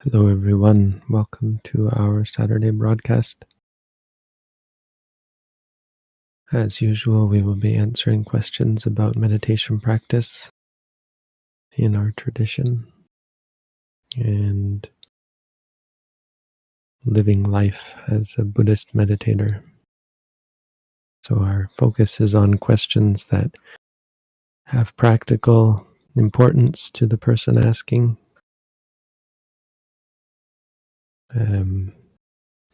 Hello, everyone. Welcome to our Saturday broadcast. As usual, we will be answering questions about meditation practice in our tradition and living life as a Buddhist meditator. So, our focus is on questions that have practical importance to the person asking, um,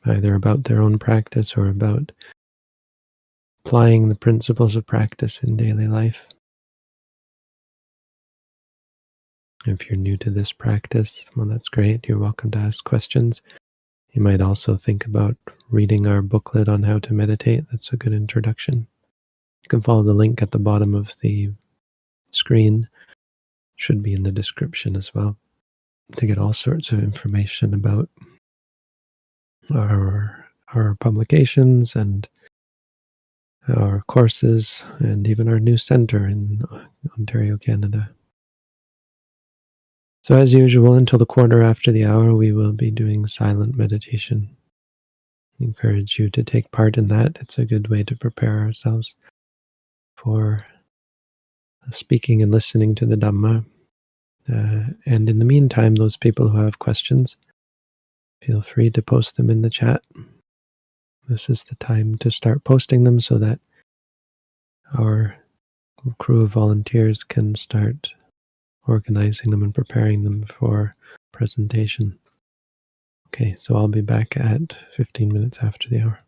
either about their own practice or about applying the principles of practice in daily life. If you're new to this practice, well, that's great. You're welcome to ask questions. You might also think about reading our booklet on how to meditate. That's a good introduction. You can follow the link at the bottom of the screen. Should be in the description as well, to get all sorts of information about our publications and our courses and even our new center in Ontario, Canada. So as usual, until the quarter after the hour, we will be doing silent meditation. I encourage you to take part in that. It's a good way to prepare ourselves for speaking and listening to the Dhamma. And in the meantime, those people who have questions, feel free to post them in the chat. This is the time to start posting them so that our crew of volunteers can start organizing them and preparing them for presentation. Okay, so I'll be back at 15 minutes after the hour.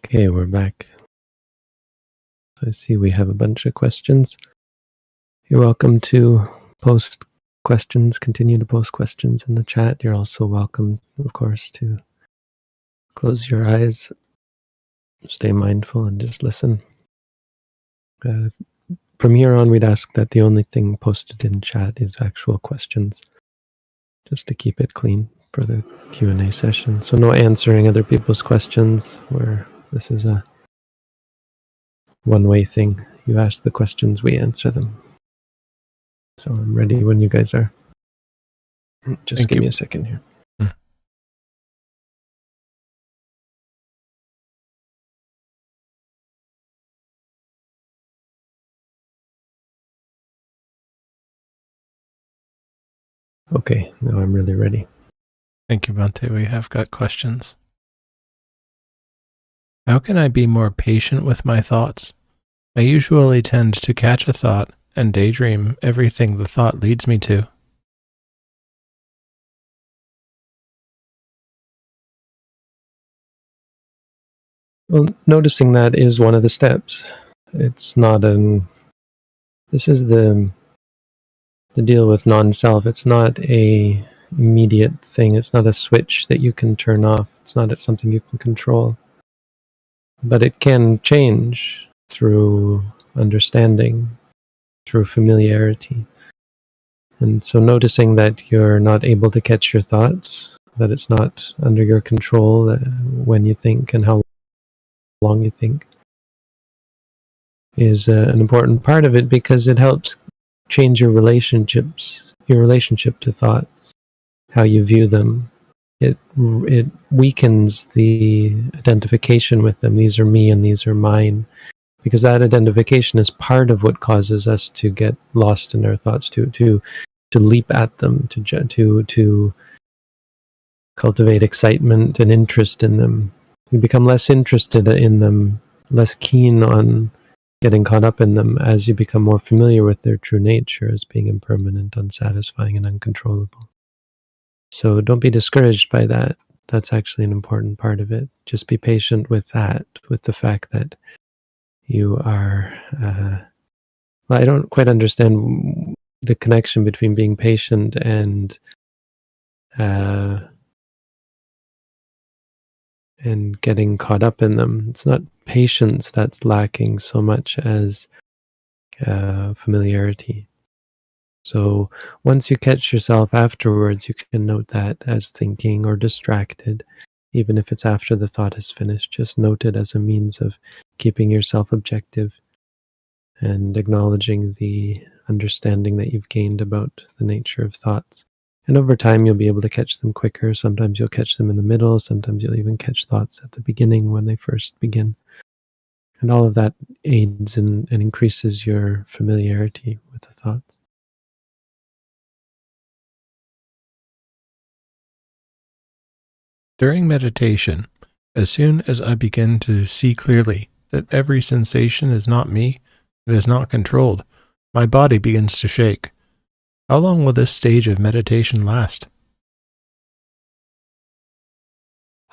Okay, we're back. I see we have a bunch of questions. You're welcome to post questions, continue to post questions in the chat. You're also welcome, of course, to close your eyes, stay mindful, and just listen. From here on, we'd ask that the only thing posted in chat is actual questions, just to keep it clean for the Q&A session. So no answering other people's questions, where this is a one-way thing. You ask the questions, we answer them. So I'm ready when you guys are. Just Thank give you. me a second here. Okay, now I'm really ready. Thank you, Bhante. We have got questions. How can I be more patient with my thoughts? I usually tend to catch a thought and daydream everything the thought leads me to. Well, noticing that is one of the steps. It's not an. This is the deal with non-self. It's not a immediate thing. It's not a switch that you can turn off. It's not something you can control. But it can change through understanding, through familiarity. And so noticing that you're not able to catch your thoughts, that it's not under your control when you think and how long you think, is an important part of it, because it helps change your relationship to thoughts, how you view them. It weakens the identification with them. These are me and these are mine, because that identification is part of what causes us to get lost in our thoughts, to leap at them, to cultivate excitement and interest in them. You become less interested in them, less keen on getting caught up in them, as you become more familiar with their true nature as being impermanent, unsatisfying, and uncontrollable. So don't be discouraged by that. That's actually an important part of it. Just be patient with that, with the fact that you are. Well, I don't quite understand the connection between being patient and getting caught up in them. It's not patience that's lacking so much as familiarity. So once you catch yourself afterwards, you can note that as thinking or distracted, even if it's after the thought is finished. Just note it as a means of keeping yourself objective and acknowledging the understanding that you've gained about the nature of thoughts. And over time, you'll be able to catch them quicker. Sometimes you'll catch them in the middle. Sometimes you'll even catch thoughts at the beginning when they first begin. And all of that aids and increases your familiarity with the thoughts. During meditation, as soon as I begin to see clearly that every sensation is not me, it is not controlled, my body begins to shake. How long will this stage of meditation last?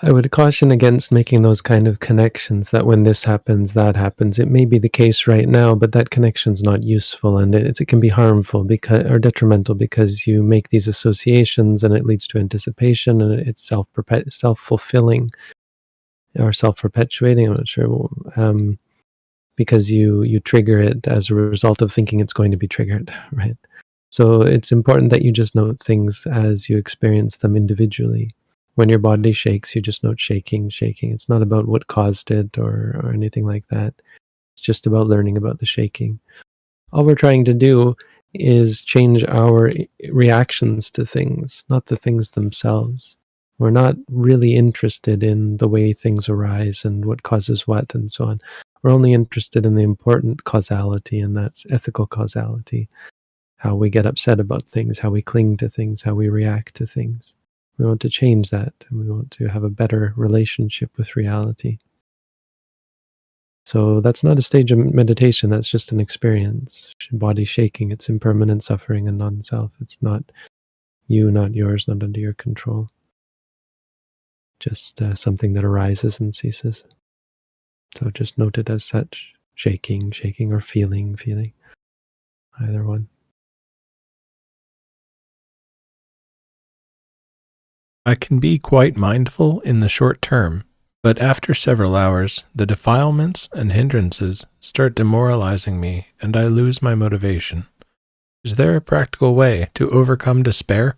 I would caution against making those kind of connections, that when this happens, that happens. It may be the case right now, but that connection's not useful, and it can be harmful or detrimental, because you make these associations and it leads to anticipation, and it's self-fulfilling or self-perpetuating. I'm not sure, because you trigger it as a result of thinking it's going to be triggered, right? So it's important that you just note things as you experience them individually. When your body shakes, you just note shaking, shaking. It's not about what caused it or anything like that. It's just about learning about the shaking. All we're trying to do is change our reactions to things, not the things themselves. We're not really interested in the way things arise and what causes what and so on. We're only interested in the important causality, and that's ethical causality. How we get upset about things, how we cling to things, how we react to things. We want to change that, and we want to have a better relationship with reality. So that's not a stage of meditation, that's just an experience. Body shaking, it's impermanent suffering and non-self. It's not you, not yours, not under your control. Just something that arises and ceases. So just note it as such, shaking, or feeling, either one. I can be quite mindful in the short term, but after several hours, the defilements and hindrances start demoralizing me and I lose my motivation. Is there a practical way to overcome despair?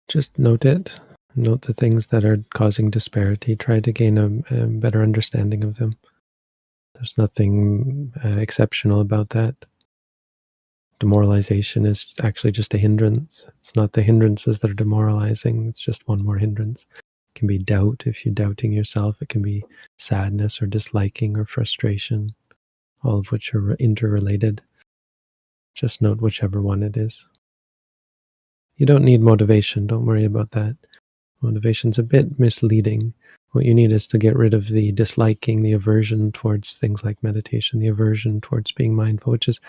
Just note it. Note the things that are causing disparity. Try to gain a better understanding of them. There's nothing exceptional about that. Demoralization is actually just a hindrance. It's not the hindrances that are demoralizing. It's just one more hindrance. It can be doubt if you're doubting yourself. It can be sadness or disliking or frustration, all of which are interrelated. Just note whichever one it is. You don't need motivation. Don't worry about that. Motivation's a bit misleading. What you need is to get rid of the disliking, the aversion towards things like meditation, the aversion towards being mindful, which is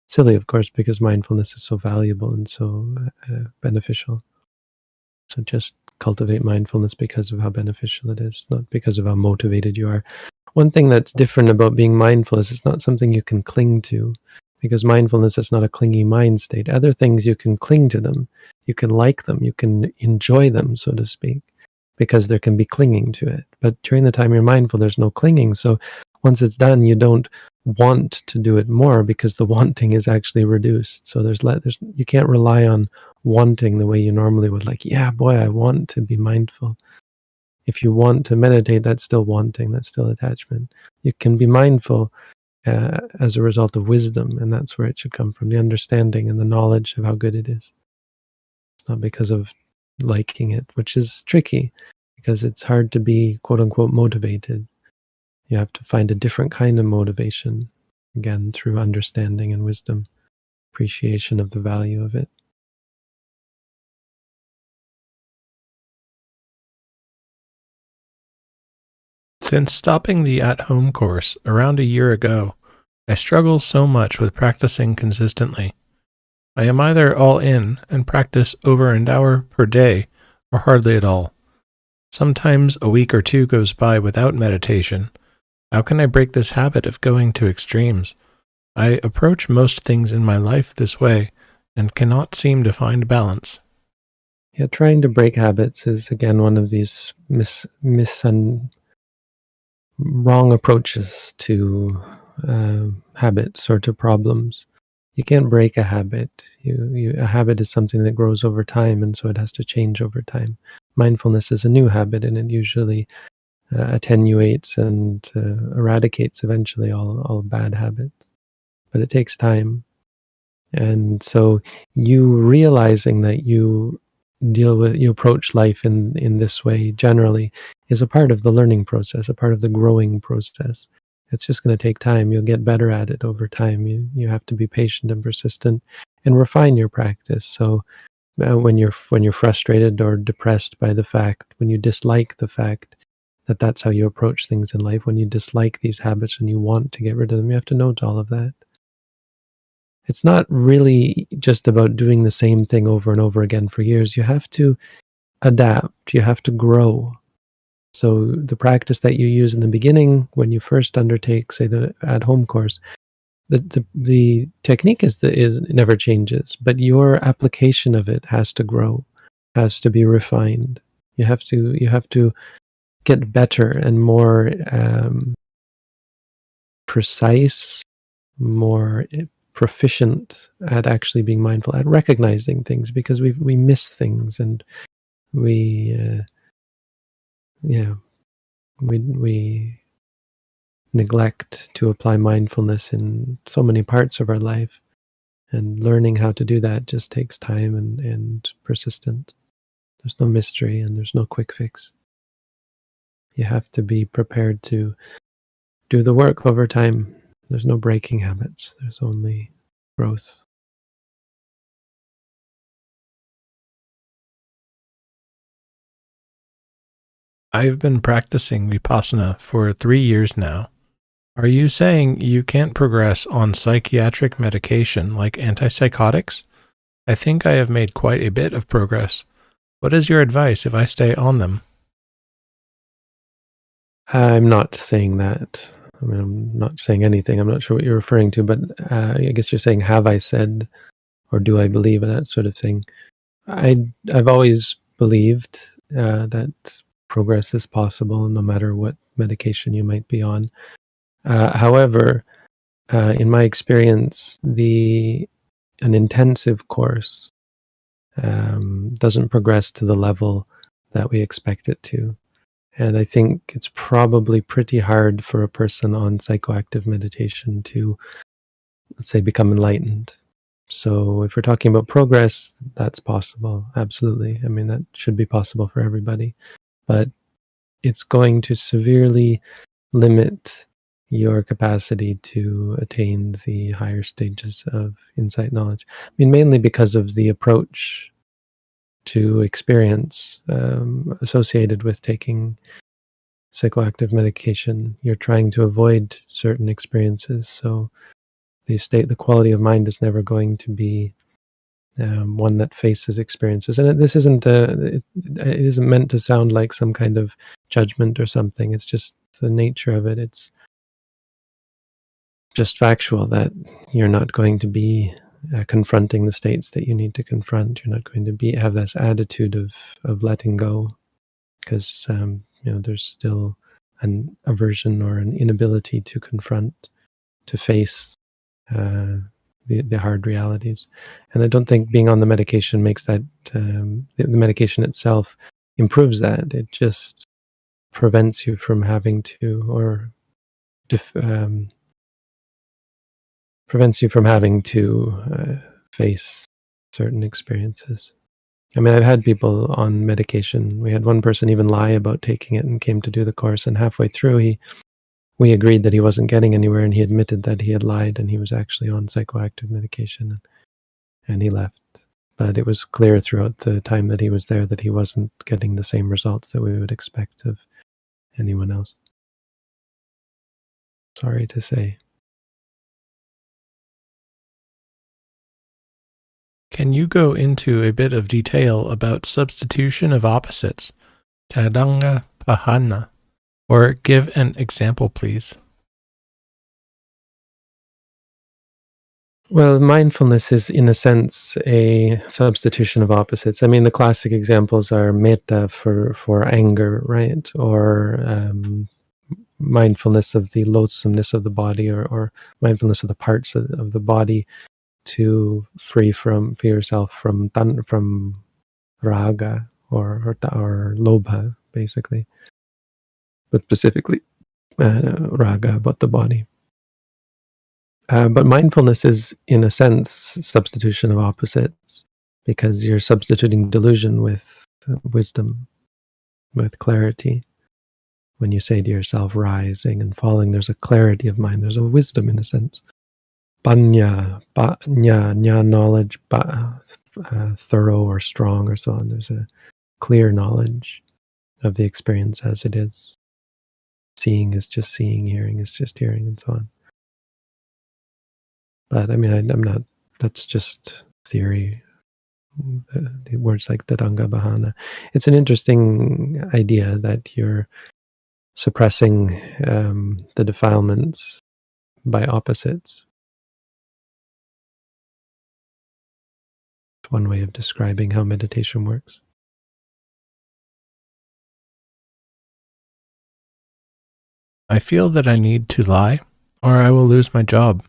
silly, of course, because mindfulness is so valuable and so beneficial. So just cultivate mindfulness because of how beneficial it is, not because of how motivated you are. One thing that's different about being mindful is it's not something you can cling to, because mindfulness is not a clingy mind state. Other things, you can cling to them, you can like them, you can enjoy them, so to speak, because there can be clinging to it. But during the time you're mindful, there's no clinging. So once it's done, you don't want to do it more because the wanting is actually reduced. So there's you can't rely on wanting the way you normally would. Like, yeah, boy, I want to be mindful. If you want to meditate, that's still wanting, that's still attachment. You can be mindful as a result of wisdom, and that's where it should come from, the understanding and the knowledge of how good it is. It's not because of liking it, which is tricky, because it's hard to be quote-unquote motivated. You have to find a different kind of motivation, again, through understanding and wisdom, appreciation of the value of it. Since stopping the at-home course around a year ago, I struggle so much with practicing consistently. I am either all in and practice over an hour per day, or hardly at all. Sometimes a week or two goes by without meditation. How can I break this habit of going to extremes? I approach most things in my life this way and cannot seem to find balance. Yeah, trying to break habits is, again, one of these wrong approaches to habits or to problems. You can't break a habit. A habit is something that grows over time, and so it has to change over time. Mindfulness is a new habit, and it usually attenuates and eradicates eventually all bad habits. But it takes time. And so you realizing that you approach life in this way generally is a part of the learning process, a part of the growing process. It's just going to take time. You'll get better at it over time. You have to be patient and persistent and refine your practice. So when you're frustrated or depressed by the fact, when you dislike the fact that that's how you approach things in life, when you dislike these habits and you want to get rid of them, you have to note all of that. It's not really just about doing the same thing over and over again for years. You have to adapt. You have to grow. So the practice that you use in the beginning, when you first undertake, say, the at-home course, the technique it never changes, but your application of it has to grow, has to be refined. You have to get better and more precise, more proficient at actually being mindful, at recognizing things, because we miss things, and we neglect to apply mindfulness in so many parts of our life, and learning how to do that just takes time and persistence. There's no mystery and there's no quick fix. You have to be prepared to do the work over time. There's no breaking habits. There's only growth. I've been practicing Vipassana for 3 years now. Are you saying you can't progress on psychiatric medication like antipsychotics? I think I have made quite a bit of progress. What is your advice if I stay on them? I'm not saying that. I mean, I'm not saying anything. I'm not sure what you're referring to, but I guess you're saying, have I said, or do I believe, that sort of thing. I've always believed that progress is possible no matter what medication you might be on. However, in my experience, an intensive course doesn't progress to the level that we expect it to. And I think it's probably pretty hard for a person on psychoactive meditation to, let's say, become enlightened. So if we're talking about progress, that's possible. Absolutely. I mean, that should be possible for everybody. But it's going to severely limit your capacity to attain the higher stages of insight knowledge. I mean, mainly because of the approach to experience associated with taking psychoactive medication. You're trying to avoid certain experiences, so the quality of mind is never going to be one that faces experiences. And this isn't it isn't meant to sound like some kind of judgment or something. It's just the nature of it. It's just factual that you're not going to be confronting the states that you need to confront. You're not going to have this attitude of letting go, because there's still an aversion or an inability to confront, to face the hard realities. And I don't think being on the medication makes that the medication itself improves that. It just prevents you from having to, or prevents you from having to face certain experiences. I mean, I've had people on medication. We had one person even lie about taking it and came to do the course, and halfway through we agreed that he wasn't getting anywhere, and he admitted that he had lied and he was actually on psychoactive medication, and he left. But it was clear throughout the time that he was there that he wasn't getting the same results that we would expect of anyone else. Sorry to say. Can you go into a bit of detail about substitution of opposites, tadanga-pahana, or give an example, please? Well, mindfulness is, in a sense, a substitution of opposites. I mean, the classic examples are metta for anger, right? Or mindfulness of the loathsomeness of the body, or mindfulness of the parts of the body to free yourself from raga or lobha, basically, but specifically raga about the body. But mindfulness is, in a sense, substitution of opposites, because you're substituting delusion with wisdom, with clarity. When you say to yourself, rising and falling, there's a clarity of mind. There's a wisdom, in a sense. Panya, knowledge, thorough or strong or so on. There's a clear knowledge of the experience as it is. Seeing is just seeing, hearing is just hearing, and so on. But I mean, I'm not, that's just theory. The words like tadanga-pahana. It's an interesting idea that you're suppressing the defilements by opposites. It's one way of describing how meditation works. I feel that I need to lie, or I will lose my job.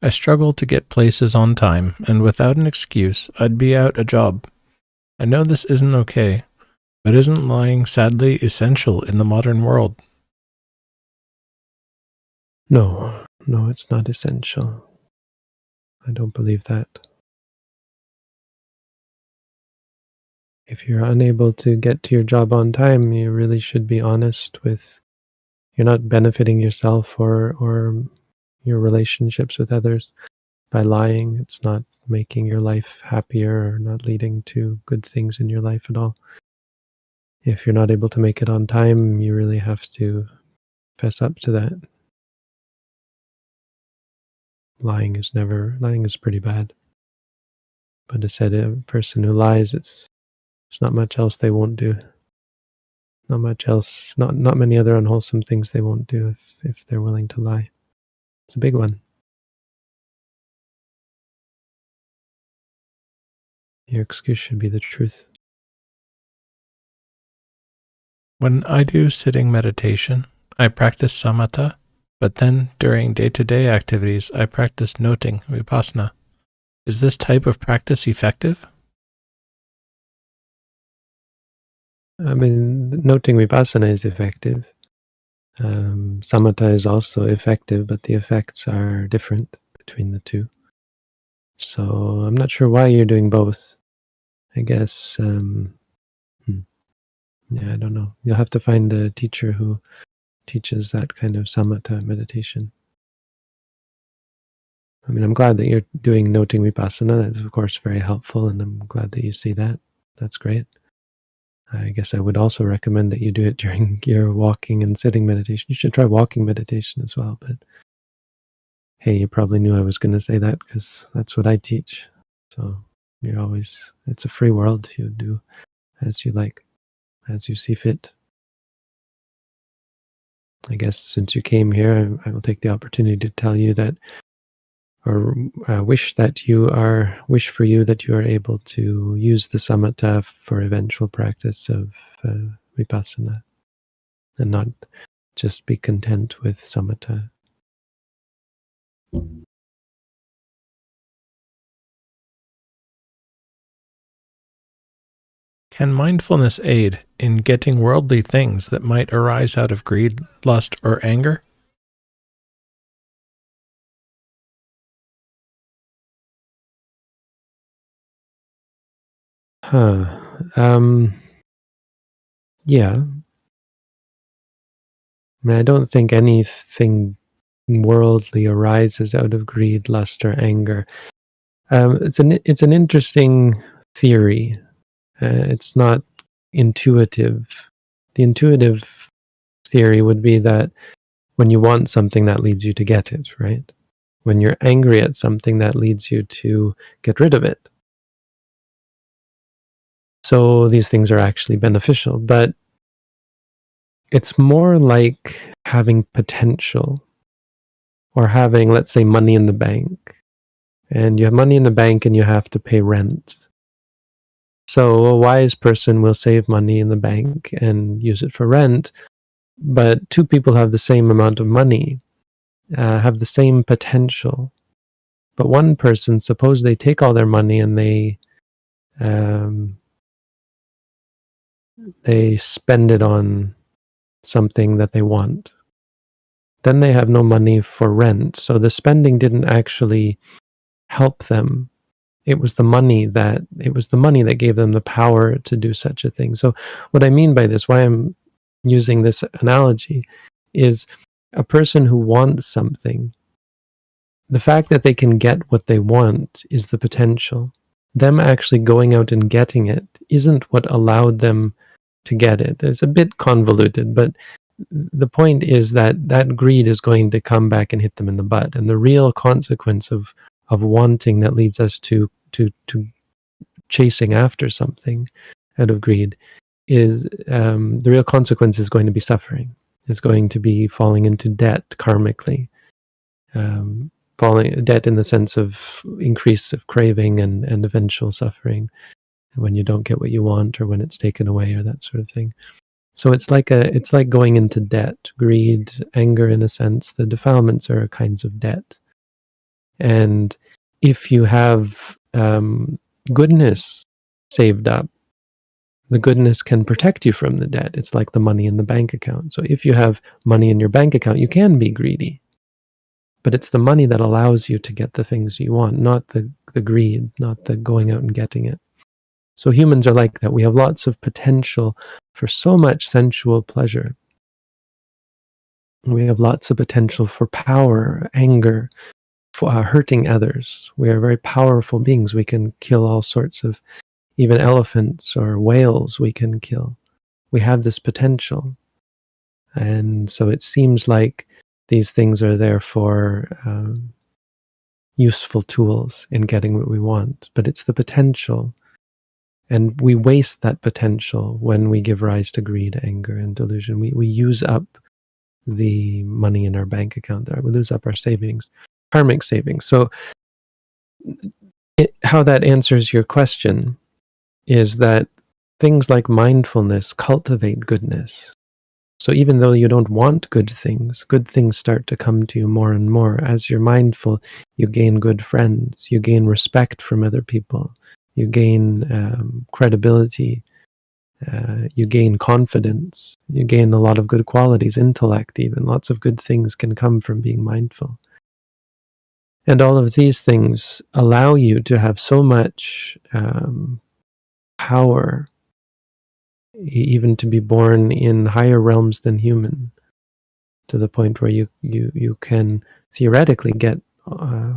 I struggle to get places on time, and without an excuse, I'd be out a job. I know this isn't okay, but isn't lying sadly essential in the modern world? No, it's not essential. I don't believe that. If you're unable to get to your job on time, you really should be honest with, you're not benefiting yourself or your relationships with others by lying. It's not making your life happier or not leading to good things in your life at all. If you're not able to make it on time, you really have to fess up to that. Lying is pretty bad. But I said a person who lies, it's There's not much else they won't do. Not much else, not many other unwholesome things they won't do if they're willing to lie. It's a big one. Your excuse should be the truth. When I do sitting meditation, I practice samatha, but then during day-to-day activities, I practice noting vipassana. Is this type of practice effective? I mean, noting vipassana is effective. Samatha is also effective, but the effects are different between the two. So I'm not sure why you're doing both. I guess, yeah, I don't know. You'll have to find a teacher who teaches that kind of samatha meditation. I mean, I'm glad that you're doing noting vipassana. That's, of course, very helpful, and I'm glad that you see that. That's great. I guess I would also recommend that you do it during your walking and sitting meditation. You should try walking meditation as well, but hey, you probably knew I was going to say that because that's what I teach. So it's a free world. You do as you like, as you see fit. I guess since you came here, I will take the opportunity to tell you that, or wish for you that you are able to use the samatha for eventual practice of vipassana, and not just be content with samatha. Can mindfulness aid in getting worldly things that might arise out of greed, lust, or anger? Huh. Yeah. I mean, I don't think anything worldly arises out of greed, lust, or anger. It's an interesting theory. It's not intuitive. The intuitive theory would be that when you want something, that leads you to get it, right? When you're angry at something, that leads you to get rid of it. So these things are actually beneficial, but it's more like having potential, or having, let's say, money in the bank. And you have money in the bank and you have to pay rent. So a wise person will save money in the bank and use it for rent, but two people have the same amount of money, have the same potential. But one person, suppose they take all their money and they spend it on something that they want. Then they have no money for rent. So the spending didn't actually help them. It was the money that gave them the power to do such a thing. So what I mean by this, why I'm using this analogy, is a person who wants something. The fact that they can get what they want is the potential. Them actually going out and getting it isn't what allowed them to get it. It's a bit convoluted, but the point is that greed is going to come back and hit them in the butt. And the real consequence of wanting that leads us to chasing after something out of greed is, the real consequence is going to be suffering. It's going to be falling into debt karmically. Falling debt in the sense of increase of craving and eventual suffering when you don't get what you want, or when it's taken away, or that sort of thing. So it's like going into debt. Greed, anger, in a sense, the defilements are kinds of debt. And if you have goodness saved up, the goodness can protect you from the debt. It's like the money in the bank account. So if you have money in your bank account, you can be greedy. But it's the money that allows you to get the things you want, not the greed, not the going out and getting it. So humans are like that. We have lots of potential for so much sensual pleasure. We have lots of potential for power, anger, for hurting others. We are very powerful beings. We can kill all sorts of, even elephants or whales we can kill. We have this potential. And so it seems like these things are therefore useful tools in getting what we want. But it's the potential And we waste that potential when we give rise to greed, anger, and delusion. We use up the money in our bank account there. We lose up our savings, karmic savings. So how that answers your question is that things like mindfulness cultivate goodness. So even though you don't want good things start to come to you more and more. As you're mindful, you gain good friends, you gain respect from other people, you gain credibility, you gain confidence, you gain a lot of good qualities, intellect even. Lots of good things can come from being mindful. And all of these things allow you to have so much power, even to be born in higher realms than human, to the point where you can theoretically get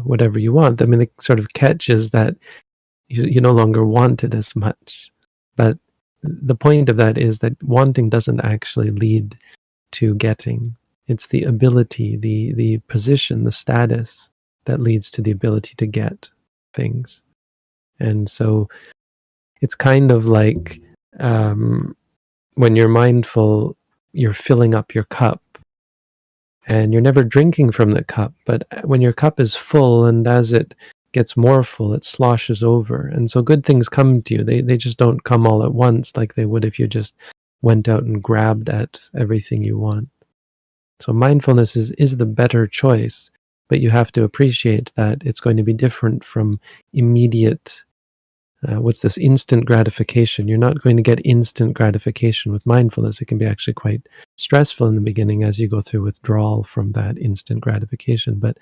whatever you want. I mean, the sort of catch is that you no longer want it as much. But the point of that is that wanting doesn't actually lead to getting. It's the ability, the position, the status that leads to the ability to get things. And so it's kind of like when you're mindful, you're filling up your cup and you're never drinking from the cup. But when your cup is full, and as it gets more full, it sloshes over. And so good things come to you. They just don't come all at once like they would if you just went out and grabbed at everything you want. So mindfulness is the better choice, but you have to appreciate that it's going to be different from immediate, what's this, instant gratification. You're not going to get instant gratification with mindfulness. It can be actually quite stressful in the beginning as you go through withdrawal from that instant gratification. But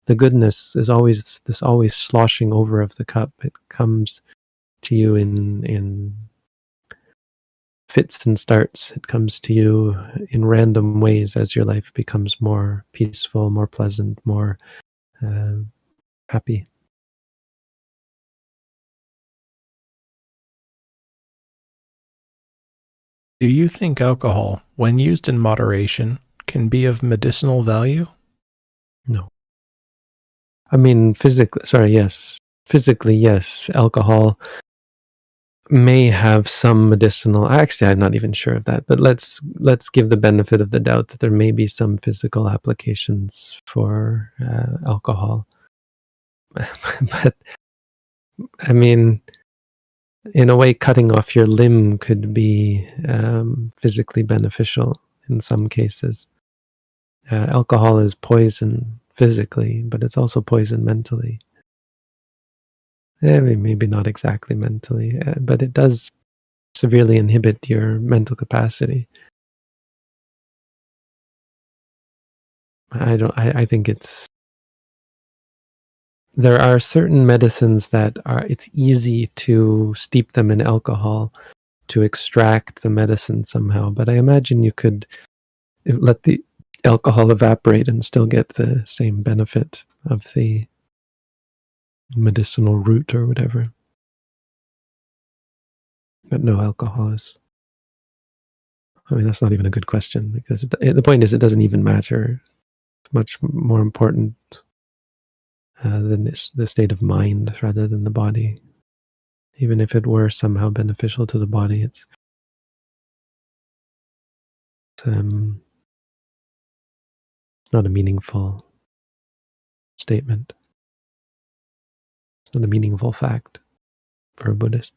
the goodness is always this always sloshing over of the cup. It comes to you in fits and starts. It comes to you in random ways as your life becomes more peaceful, more pleasant, more happy. Do you think alcohol, when used in moderation, can be of medicinal value? No. I mean, yes. Physically, yes. Alcohol may have some medicinal, actually I'm not even sure of that, but let's give the benefit of the doubt that there may be some physical applications for alcohol. But I mean, in a way, cutting off your limb could be physically beneficial in some cases. Alcohol is poison physically, but it's also poison mentally. Maybe not exactly mentally, but it does severely inhibit your mental capacity. I think there are certain medicines that it's easy to steep them in alcohol to extract the medicine somehow, but I imagine you could let the alcohol evaporate and still get the same benefit of the medicinal root or whatever. But no, alcohol is, I mean, that's not even a good question, because the point is it doesn't even matter. It's much more important than the state of mind rather than the body. Even if it were somehow beneficial to the body, it's not a meaningful statement. It's not a meaningful fact for a Buddhist.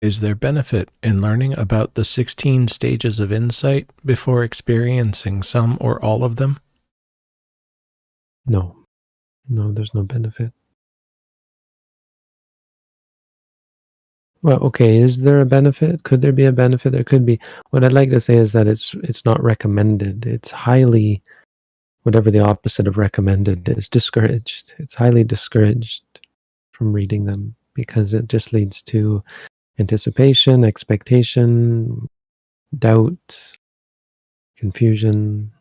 Is there benefit in learning about the 16 stages of insight before experiencing some or all of them? No, there's no benefit. Well, okay, is there a benefit? Could there be a benefit? There could be. What I'd like to say is that it's not recommended. It's highly, whatever the opposite of recommended is, discouraged. It's highly discouraged from reading them because it just leads to anticipation, expectation, doubt, confusion.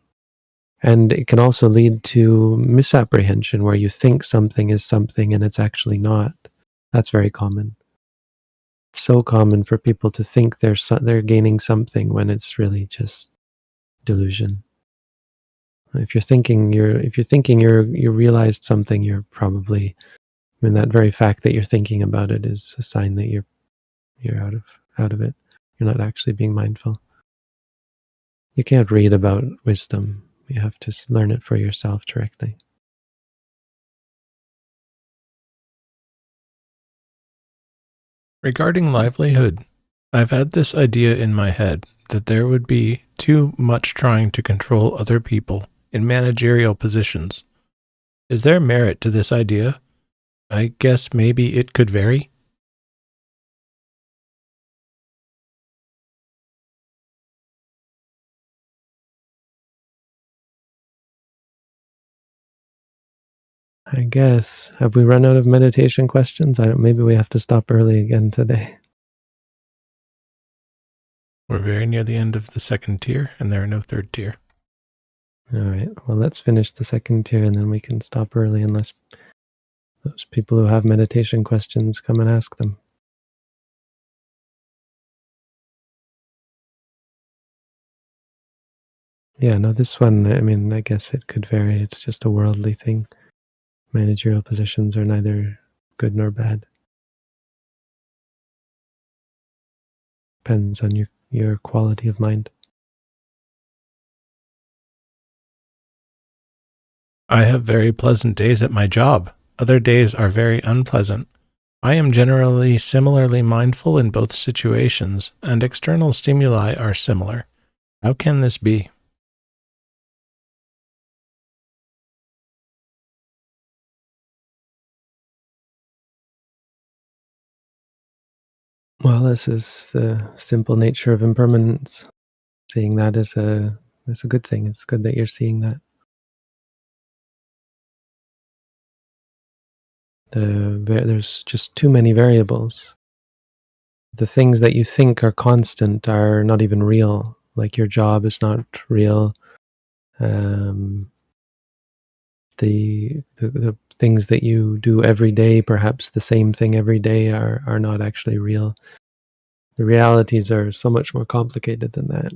And it can also lead to misapprehension where you think something is something and it's actually not. That's very common. It's so common for people to think they're gaining something when it's really just delusion. If you're thinking you realized something, you're probably, I mean, that very fact that you're thinking about it is a sign that you're out of it. You're not actually being mindful. You can't read about wisdom. You have to learn it for yourself directly. Regarding livelihood, I've had this idea in my head that there would be too much trying to control other people in managerial positions. Is there merit to this idea? I guess maybe it could vary. I guess. Have we run out of meditation questions? I don't. Maybe we have to stop early again today. We're very near the end of the second tier, and there are no third tier. All right. Well, let's finish the second tier, and then we can stop early unless those people who have meditation questions come and ask them. Yeah, no, this one, I mean, I guess it could vary. It's just a worldly thing. Managerial positions are neither good nor bad. Depends on your quality of mind. I have very pleasant days at my job. Other days are very unpleasant. I am generally similarly mindful in both situations, and external stimuli are similar. How can this be? Well, this is the simple nature of impermanence. Seeing that is a good thing. It's good that you're seeing that. There's just too many variables. The things that you think are constant are not even real. Like your job is not real. Um, the things that you do every day, perhaps the same thing every day, are not actually real. The realities are so much more complicated than that.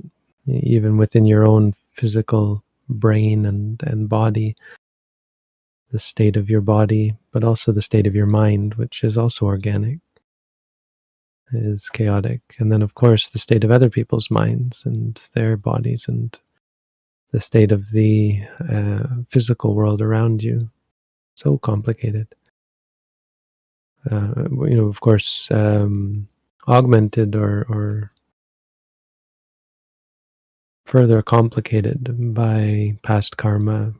Even within your own physical brain and body, the state of your body, but also the state of your mind, which is also organic, is chaotic. And then, of course, the state of other people's minds and their bodies, and the state of the physical world around you. So complicated. Of course, augmented or further complicated by past karma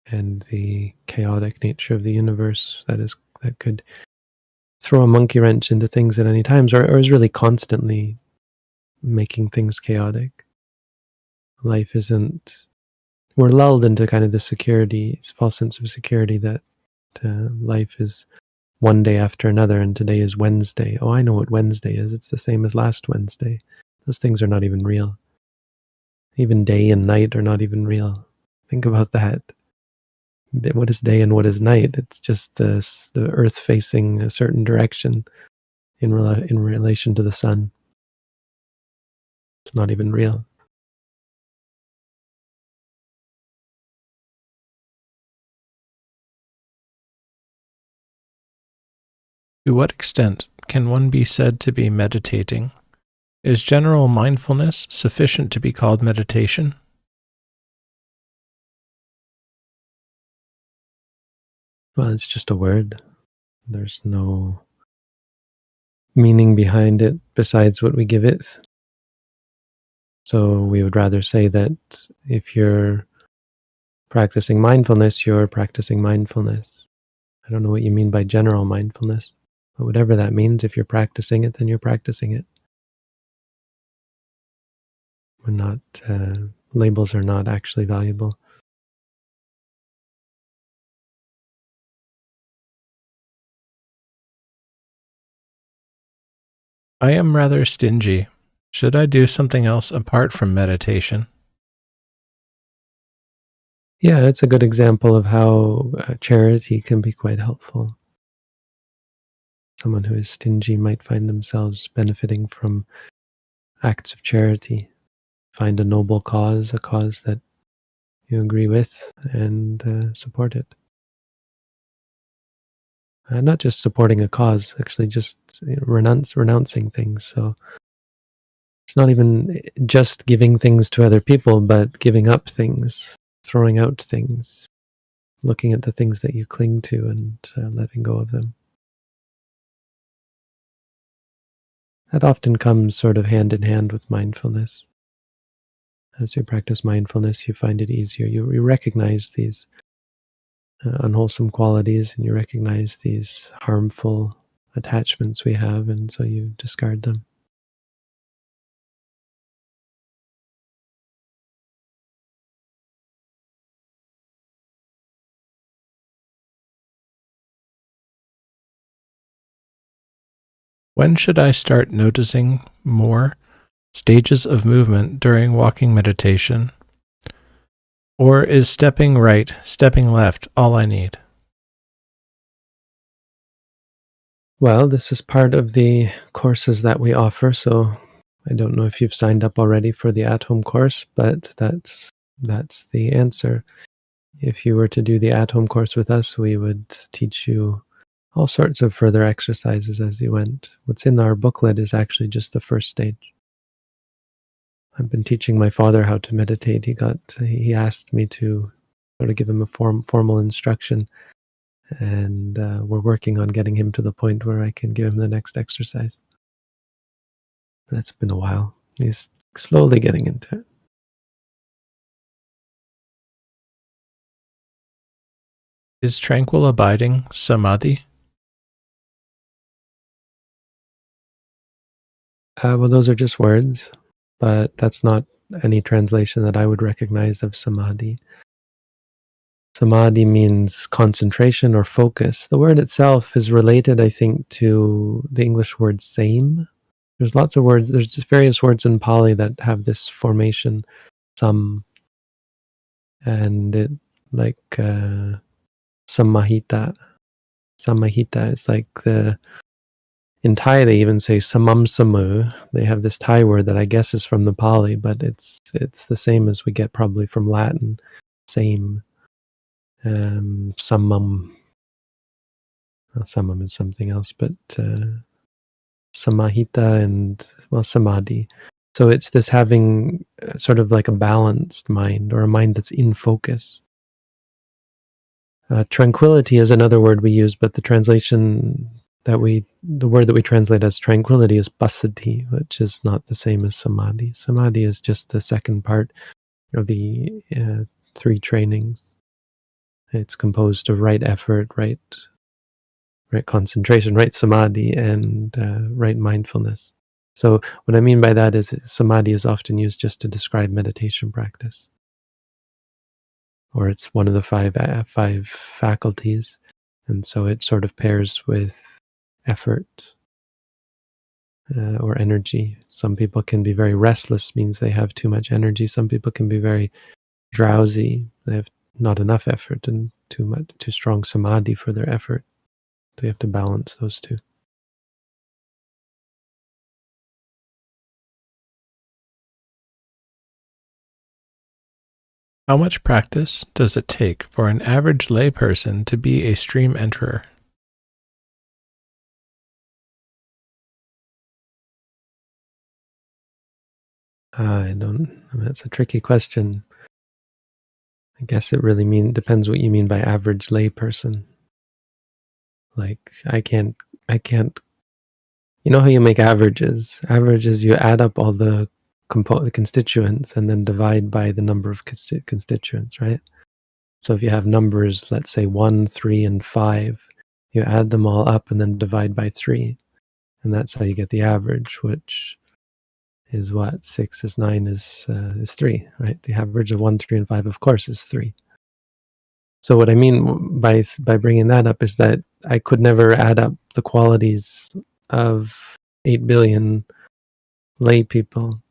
and the chaotic nature of the universe that could throw a monkey wrench into things at any times, or is really constantly making things chaotic. Life isn't. We're lulled into kind of the security, false sense of security that life is one day after another, and today is Wednesday. Oh, I know what Wednesday is. It's the same as last Wednesday. Those things are not even real. Even day and night are not even real. Think about that. What is day and what is night? It's just the earth facing a certain direction in relation to the sun. It's not even real. To what extent can one be said to be meditating? Is general mindfulness sufficient to be called meditation? Well, it's just a word. There's no meaning behind it besides what we give it. So we would rather say that if you're practicing mindfulness, you're practicing mindfulness. I don't know what you mean by general mindfulness, but whatever that means, if you're practicing it, then you're practicing it. We're not, labels are not actually valuable. I am rather stingy. Should I do something else apart from meditation? Yeah, it's a good example of how charity can be quite helpful. Someone who is stingy might find themselves benefiting from acts of charity, find a noble cause, a cause that you agree with, and support it. Not just supporting a cause, actually just renouncing things. So it's not even just giving things to other people, but giving up things, throwing out things, looking at the things that you cling to and letting go of them. That often comes sort of hand in hand with mindfulness. As you practice mindfulness, you find it easier. You recognize these unwholesome qualities, and you recognize these harmful attachments we have, and so you discard them. When should I start noticing more stages of movement during walking meditation? Or is stepping right, stepping left all I need? Well, this is part of the courses that we offer, so I don't know if you've signed up already for the at-home course, but that's the answer. If you were to do the at-home course with us, we would teach you all sorts of further exercises as you went. What's in our booklet is actually just the first stage. I've been teaching my father how to meditate. He asked me to sort of give him a formal instruction, and we're working on getting him to the point where I can give him the next exercise. But it's been a while. He's slowly getting into it. Is tranquil abiding Samadhi? Well, those are just words, but that's not any translation that I would recognize of samadhi. Samadhi means concentration or focus. The word itself is related, I think, to the English word same. There's lots of words, there's just various words in Pali that have this formation, some, and it like samahita. Samahita is like in Thai they even say samam samu. They have this Thai word that I guess is from the Pali, but it's the same as we get probably from Latin, same. Samam. Samam is something else, but samahita and, well, samadhi. So it's this having sort of like a balanced mind, or a mind that's in focus. Tranquility is another word we use, but the word that we translate as tranquility is passaddhi, which is not the same as samadhi. Samadhi is just the second part of the three trainings. It's composed of right effort, right concentration, right samadhi, and right mindfulness. So what I mean by that is samadhi is often used just to describe meditation practice, or it's one of the five faculties, and so it sort of pairs with effort or energy. Some people can be very restless, means they have too much energy. Some people can be very drowsy, they have not enough effort and too strong samadhi for their effort. So you have to balance those two. How much practice does it take for an average layperson to be a stream enterer? That's a tricky question. I guess it really depends what you mean by average layperson. Like, I can't, you know how you make averages? Averages, you add up all the constituents and then divide by the number of constituents, right? So if you have numbers, let's say 1, 3, and 5, you add them all up and then divide by 3. And that's how you get the average, which is what? 6 is 9 is 3, right? The average of 1, 3, and 5, of course, is 3. So what I mean by bringing that up is that I could never add up the qualities of 8 billion lay people,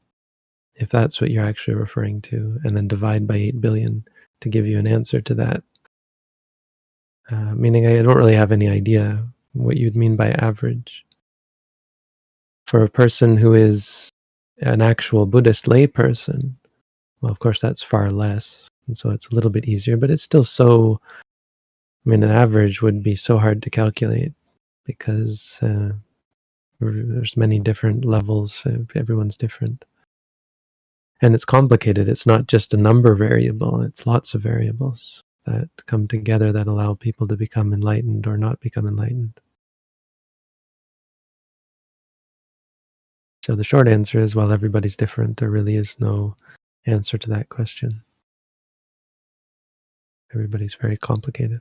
if that's what you're actually referring to, and then divide by 8 billion to give you an answer to that. Meaning I don't really have any idea what you'd mean by average. For a person who is an actual Buddhist layperson, well, of course, that's far less, and so it's a little bit easier, but it's still so, I mean, an average would be so hard to calculate because there's many different levels. Everyone's different. And it's complicated. It's not just a number variable. It's lots of variables that come together that allow people to become enlightened or not become enlightened. So the short answer is, well, everybody's different. There really is no answer to that question. Everybody's very complicated.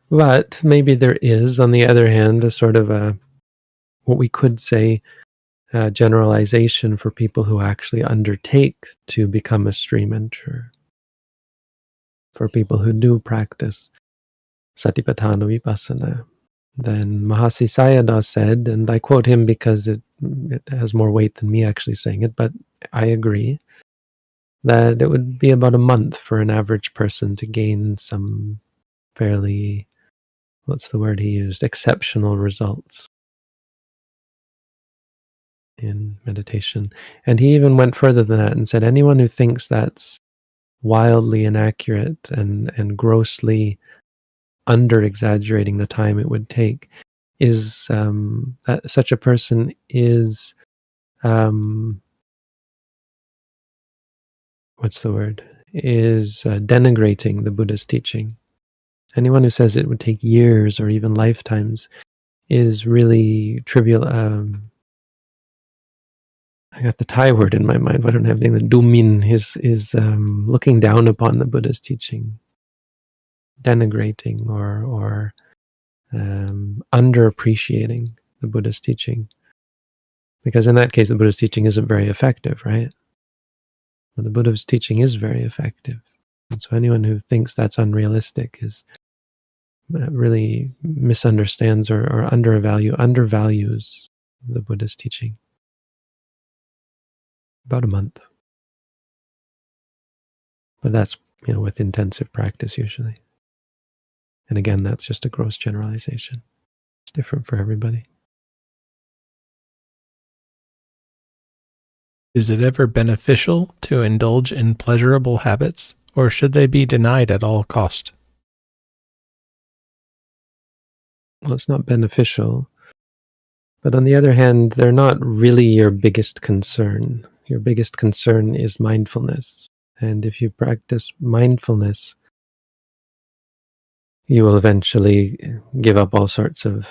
But maybe there is, on the other hand, a sort of a, what we could say, generalization for people who actually undertake to become a stream enterer, for people who do practice Satipatthana Vipassana. Then Mahasi Sayadaw said, and I quote him because it has more weight than me actually saying it, but I agree, that it would be about a month for an average person to gain some fairly, what's the word he used, exceptional results in meditation. And he even went further than that and said anyone who thinks that's wildly inaccurate and grossly under exaggerating the time it would take is that such a person is what's the word, is denigrating the Buddha's teaching. Anyone who says it would take years or even lifetimes is really trivial. I got the Thai word in my mind, but I don't have anything. The dumin is looking down upon the Buddha's teaching, denigrating or underappreciating the Buddha's teaching. Because in that case, the Buddha's teaching isn't very effective, right? But the Buddha's teaching is very effective. And so anyone who thinks that's unrealistic is really misunderstands or undervalues the Buddha's teaching. About a month. But that's, with intensive practice usually. And again, that's just a gross generalization. It's different for everybody. Is it ever beneficial to indulge in pleasurable habits, or should they be denied at all cost? Well, it's not beneficial. But on the other hand, they're not really your biggest concern. Your biggest concern is mindfulness. And if you practice mindfulness, you will eventually give up all sorts of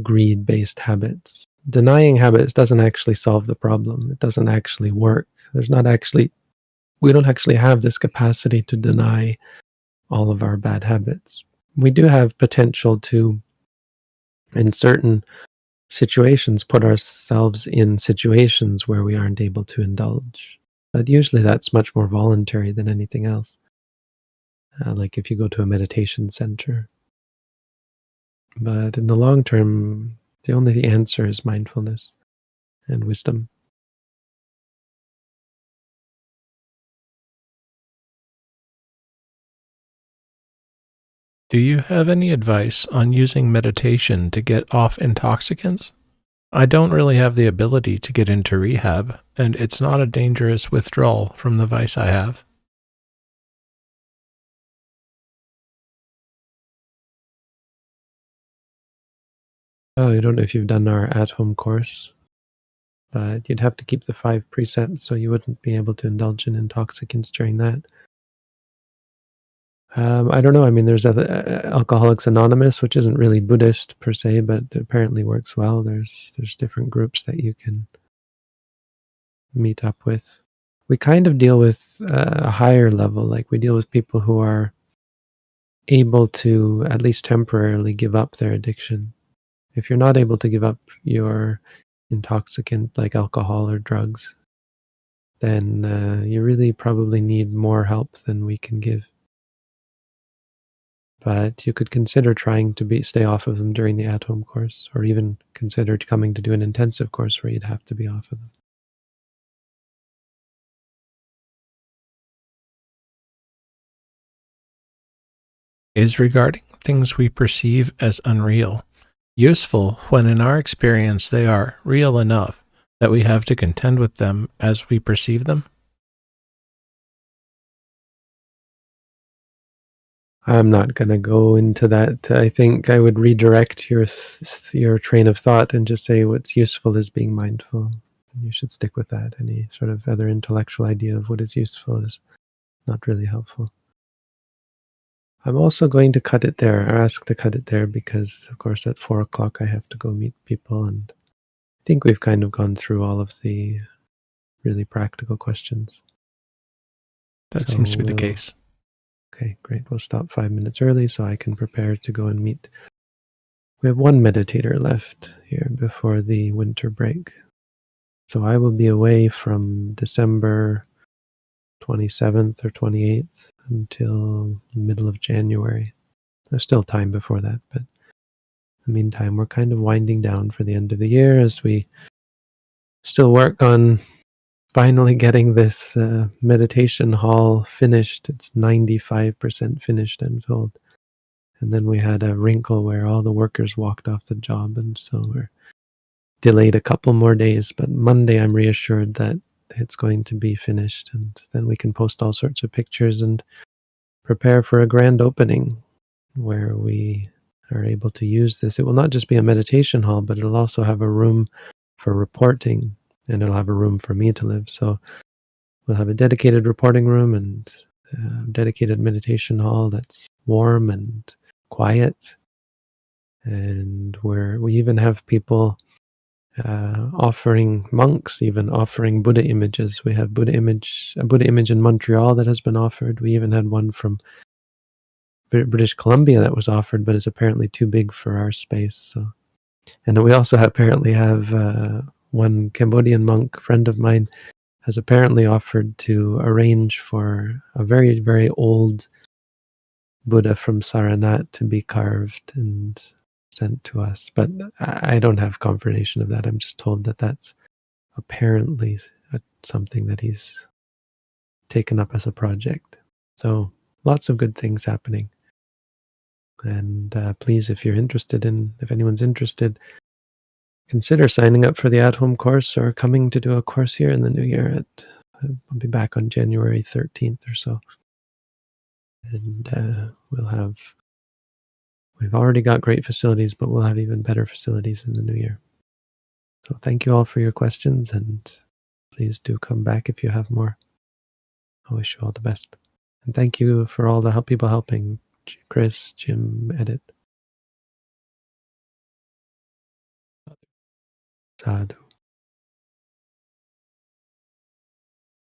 greed-based habits. Denying habits doesn't actually solve the problem. It doesn't actually work. We don't actually have this capacity to deny all of our bad habits. We do have potential to, in certain situations, put ourselves in situations where we aren't able to indulge. But usually that's much more voluntary than anything else. Like if you go to a meditation center. But in the long term, the only answer is mindfulness and wisdom. Do you have any advice on using meditation to get off intoxicants? I don't really have the ability to get into rehab, and it's not a dangerous withdrawal from the vice I have. Oh, I don't know if you've done our at-home course, but you'd have to keep the 5 precepts, so you wouldn't be able to indulge in intoxicants during that. I don't know. I mean, there's Alcoholics Anonymous, which isn't really Buddhist per se, but apparently works well. There's different groups that you can meet up with. We kind of deal with a higher level, like we deal with people who are able to at least temporarily give up their addiction. If you're not able to give up your intoxicant like alcohol or drugs, then you really probably need more help than we can give. But you could consider trying to stay off of them during the at-home course, or even consider coming to do an intensive course where you'd have to be off of them. Is regarding things we perceive as unreal useful when in our experience they are real enough, that we have to contend with them as we perceive them? I'm not going to go into that. I think I would redirect your train of thought and just say what's useful is being mindful. You should stick with that. Any sort of other intellectual idea of what is useful is not really helpful. I'm also going to cut it there, or ask to cut it there, because, of course, at 4 o'clock I have to go meet people, and I think we've kind of gone through all of the really practical questions. That seems to be the case. Okay, great. We'll stop 5 minutes early so I can prepare to go and meet. We have one meditator left here before the winter break. So I will be away from December 27th or 28th until middle of January. There's still time before that, but in the meantime, we're kind of winding down for the end of the year as we still work on finally getting this meditation hall finished. It's 95% finished, I'm told. And then we had a wrinkle where all the workers walked off the job, and so we're delayed a couple more days. But Monday, I'm reassured that it's going to be finished, and then we can post all sorts of pictures and prepare for a grand opening where we are able to use this. It will not just be a meditation hall, but it'll also have a room for reporting, and it'll have a room for me to live. So we'll have a dedicated reporting room and a dedicated meditation hall that's warm and quiet. And we even have people offering, monks even offering Buddha images. We have a Buddha image in Montreal that has been offered. We even had one from British Columbia that was offered, but is apparently too big for our space. So, and we also apparently have one Cambodian monk, friend of mine, has apparently offered to arrange for a very, very old Buddha from Saranat to be carved and sent to us. But I don't have confirmation of that. I'm just told that that's apparently something that he's taken up as a project. So lots of good things happening. And please, if anyone's interested, consider signing up for the at-home course or coming to do a course here in the new year. I'll be back on January 13th or so. And we've already got great facilities, but we'll have even better facilities in the new year. So thank you all for your questions, and please do come back if you have more. I wish you all the best. And thank you for all the people helping. Chris, Jim, Edit. Sadhu.